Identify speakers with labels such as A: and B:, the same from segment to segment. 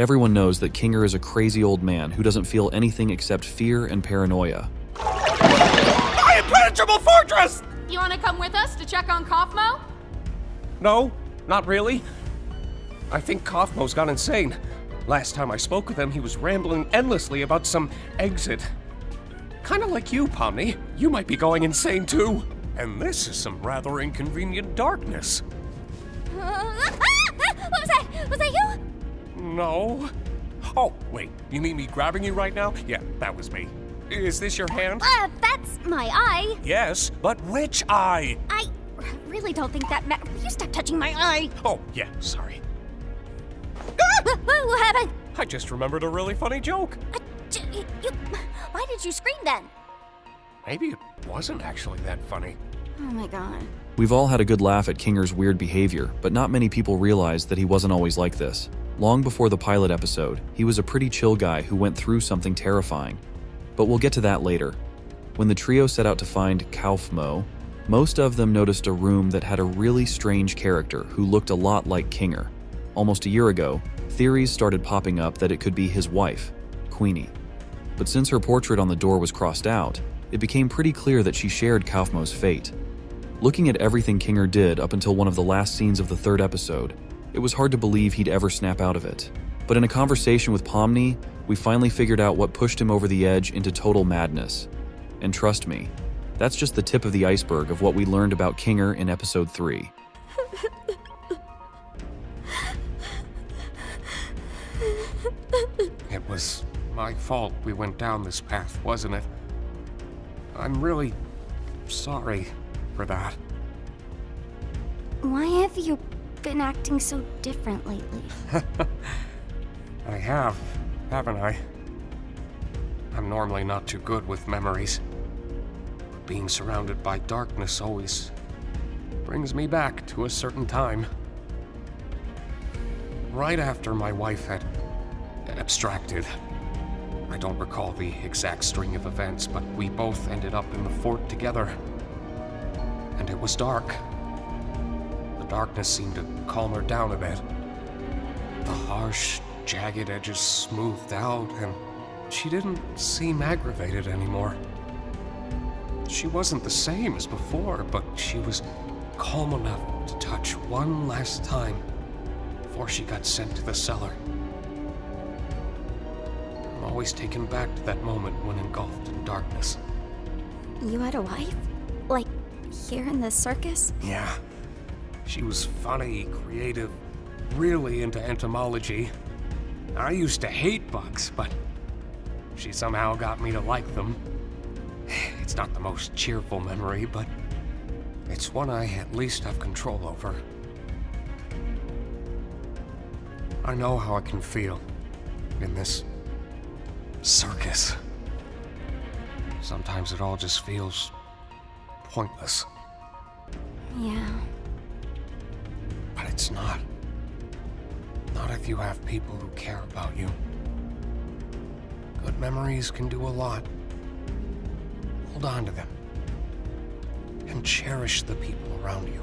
A: Everyone knows that Kinger is a crazy old man who doesn't feel anything except fear and paranoia.
B: My impenetrable fortress!
C: You want to come with us to check on Kaufmo?
B: No, not really. I think Kaufmo's gone insane. Last time I spoke with him, he was rambling endlessly about some exit. Kinda like you, Pomni. You might be going insane too. And this is some rather inconvenient darkness.
D: What was that? Was that you?
B: No. Oh, wait, you mean me grabbing you right now? Yeah, that was me. Is this your hand?
D: That's my eye.
B: Yes, but which eye?
D: I really don't think that Will you stop touching my eye?
B: Oh, yeah, sorry.
D: What happened?
B: I just remembered a really funny joke.
D: Why did you scream then?
B: Maybe it wasn't actually that funny.
D: Oh my god.
A: We've all had a good laugh at Kinger's weird behavior, but not many people realize that he wasn't always like this. Long before the pilot episode, he was a pretty chill guy who went through something terrifying. But we'll get to that later. When the trio set out to find Kaufmo, most of them noticed a room that had a really strange character who looked a lot like Kinger. Almost a year ago, theories started popping up that it could be his wife, Queenie. But since her portrait on the door was crossed out, it became pretty clear that she shared Kaufmo's fate. Looking at everything Kinger did up until one of the last scenes of the third episode, it was hard to believe he'd ever snap out of it. But in a conversation with Pomni, we finally figured out what pushed him over the edge into total madness. And trust me, that's just the tip of the iceberg of what we learned about Kinger in episode 3.
B: It was my fault we went down this path, wasn't it? I'm really sorry for that.
D: Why have you been acting so different lately?
B: I have, haven't I? I'm normally not too good with memories. But being surrounded by darkness always brings me back to a certain time. Right after my wife had abstracted. I don't recall the exact string of events, but we both ended up in the fort together. And it was dark. The darkness seemed to calm her down a bit. The harsh, jagged edges smoothed out, and she didn't seem aggravated anymore. She wasn't the same as before, but she was calm enough to touch one last time before she got sent to the cellar. I'm always taken back to that moment when engulfed in darkness.
D: You had a wife? Like, here in the circus?
B: Yeah. She was funny, creative, really into entomology. I used to hate bugs, but she somehow got me to like them. It's not the most cheerful memory, but it's one I at least have control over. I know how I can feel in this circus. Sometimes it all just feels pointless.
D: Yeah.
B: But it's not. Not if you have people who care about you. Good memories can do a lot. Hold on to them. And cherish the people around you.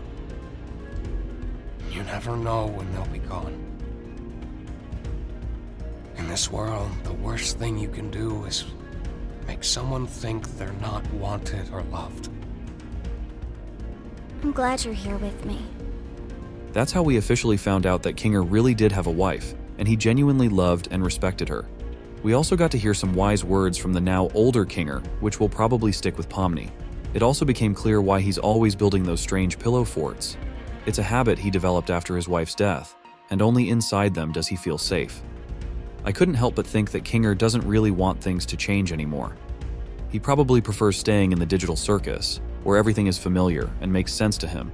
B: You never know when they'll be gone. In this world, the worst thing you can do is make someone think they're not wanted or loved.
D: I'm glad you're here with me.
A: That's how we officially found out that Kinger really did have a wife, and he genuinely loved and respected her. We also got to hear some wise words from the now older Kinger, which will probably stick with Pomni. It also became clear why he's always building those strange pillow forts. It's a habit he developed after his wife's death, and only inside them does he feel safe. I couldn't help but think that Kinger doesn't really want things to change anymore. He probably prefers staying in the digital circus, where everything is familiar and makes sense to him.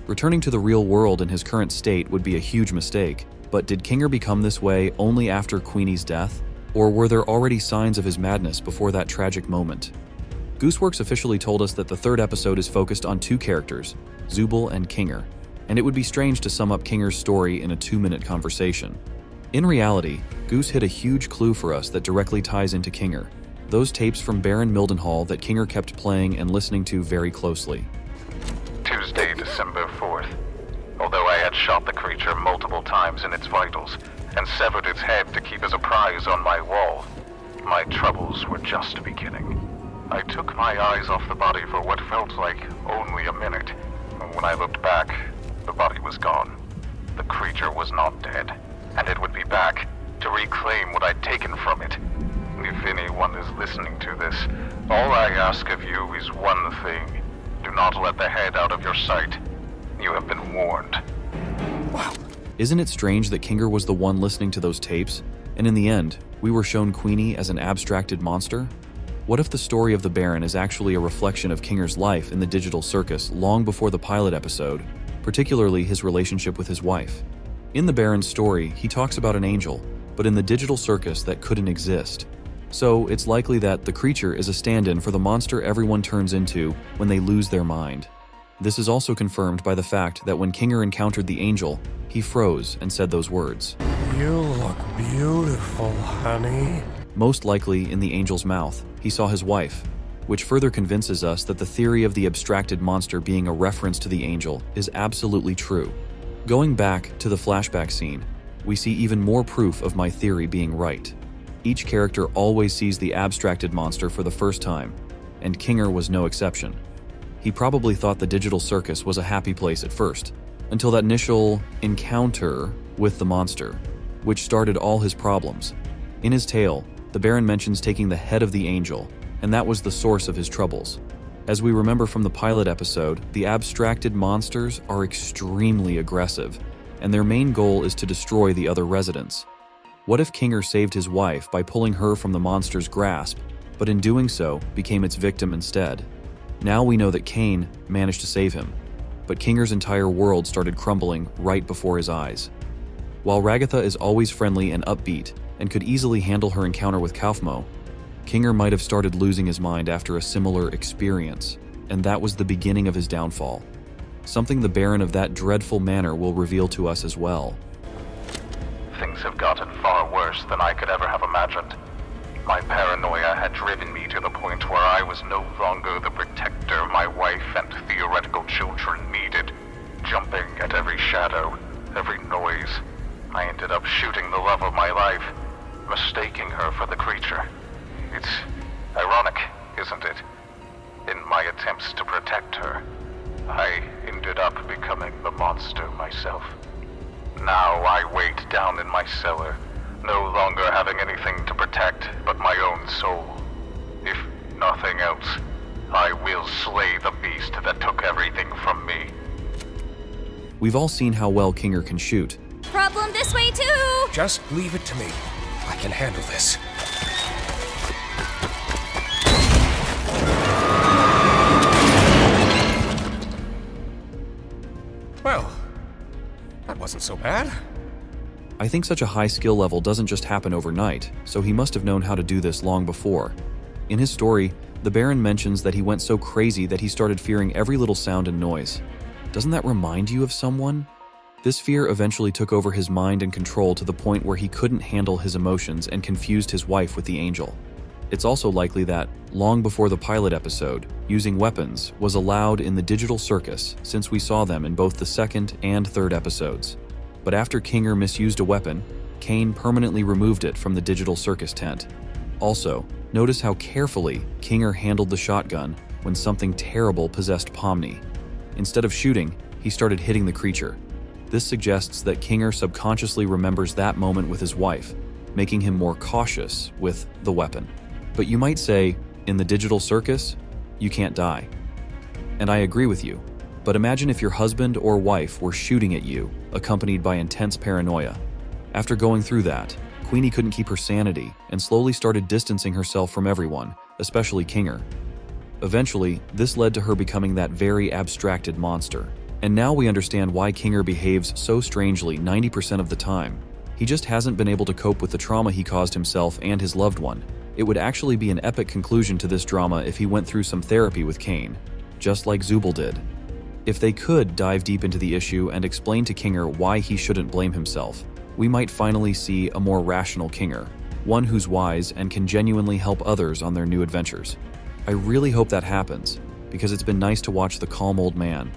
A: Returning to the real world in his current state would be a huge mistake, but did Kinger become this way only after Queenie's death? Or were there already signs of his madness before that tragic moment? Gooseworx officially told us that the third episode is focused on two characters, Zubul and Kinger, and it would be strange to sum up Kinger's story in a 2-minute conversation. In reality, Goose hit a huge clue for us that directly ties into Kinger, those tapes from Baron Mildenhall that Kinger kept playing and listening to very closely.
E: Tuesday, December 4th. Although I had shot the creature multiple times in its vitals, and severed its head to keep as a prize on my wall. My troubles were just beginning. I took my eyes off the body for what felt like only a minute. When I looked back, the body was gone. The creature was not dead, and it would be back to reclaim what I'd taken from it. If anyone is listening to this, all I ask of you is one thing. Do not let the head out of your sight. You have been warned.
B: Wow.
A: Isn't it strange that Kinger was the one listening to those tapes, and in the end, we were shown Queenie as an abstracted monster? What if the story of the Baron is actually a reflection of Kinger's life in the digital circus long before the pilot episode, particularly his relationship with his wife? In the Baron's story, he talks about an angel, but in the digital circus that couldn't exist. So it's likely that the creature is a stand-in for the monster everyone turns into when they lose their mind. This is also confirmed by the fact that when Kinger encountered the angel, he froze and said those words.
B: You look beautiful, honey.
A: Most likely in the angel's mouth, he saw his wife, which further convinces us that the theory of the abstracted monster being a reference to the angel is absolutely true. Going back to the flashback scene, we see even more proof of my theory being right. Each character always sees the abstracted monster for the first time, and Kinger was no exception. He probably thought the digital circus was a happy place at first, until that initial encounter with the monster, which started all his problems. In his tale, the Baron mentions taking the head of the angel, and that was the source of his troubles. As we remember from the pilot episode, the abstracted monsters are extremely aggressive, and their main goal is to destroy the other residents. What if Kinger saved his wife by pulling her from the monster's grasp, but in doing so, became its victim instead? Now we know that Kane managed to save him, but Kinger's entire world started crumbling right before his eyes. While Ragatha is always friendly and upbeat, and could easily handle her encounter with Kaufmo, Kinger might have started losing his mind after a similar experience, and that was the beginning of his downfall. Something the Baron of that dreadful manor will reveal to us as well.
E: Things have gotten far worse than I could ever have imagined. My paranoia had driven me to the point where I was no longer the protector my wife and theoretical children needed. Jumping at every shadow, every noise, I ended up shooting the love of my life, mistaking her for the creature. It's ironic, isn't it? In my attempts to protect her, I ended up becoming the monster myself. Now I wait down in my cellar, no longer having anything to protect but my own soul. If nothing else, I will slay the beast that took everything from me.
A: We've all seen how well Kinger can shoot.
D: Problem this way too!
B: Just leave it to me. I can handle this. Well, that wasn't so bad.
A: I think such a high skill level doesn't just happen overnight, so he must have known how to do this long before. In his story, the Baron mentions that he went so crazy that he started fearing every little sound and noise. Doesn't that remind you of someone? This fear eventually took over his mind and control to the point where he couldn't handle his emotions and confused his wife with the angel. It's also likely that, long before the pilot episode, using weapons was allowed in the digital circus since we saw them in both the second and third episodes. But after Kinger misused a weapon, Kane permanently removed it from the digital circus tent. Also, notice how carefully Kinger handled the shotgun when something terrible possessed Pomni. Instead of shooting, he started hitting the creature. This suggests that Kinger subconsciously remembers that moment with his wife, making him more cautious with the weapon. But you might say, in the digital circus, you can't die. And I agree with you, but imagine if your husband or wife were shooting at you, accompanied by intense paranoia. After going through that, Queenie couldn't keep her sanity and slowly started distancing herself from everyone, especially Kinger. Eventually, this led to her becoming that very abstracted monster. And now we understand why Kinger behaves so strangely 90% of the time. He just hasn't been able to cope with the trauma he caused himself and his loved one. It would actually be an epic conclusion to this drama if he went through some therapy with Kane, just like Zubul did. If they could dive deep into the issue and explain to Kinger why he shouldn't blame himself, we might finally see a more rational Kinger, one who's wise and can genuinely help others on their new adventures. I really hope that happens, because it's been nice to watch the calm old man.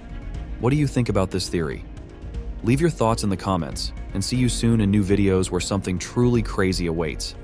A: What do you think about this theory? Leave your thoughts in the comments, and see you soon in new videos where something truly crazy awaits.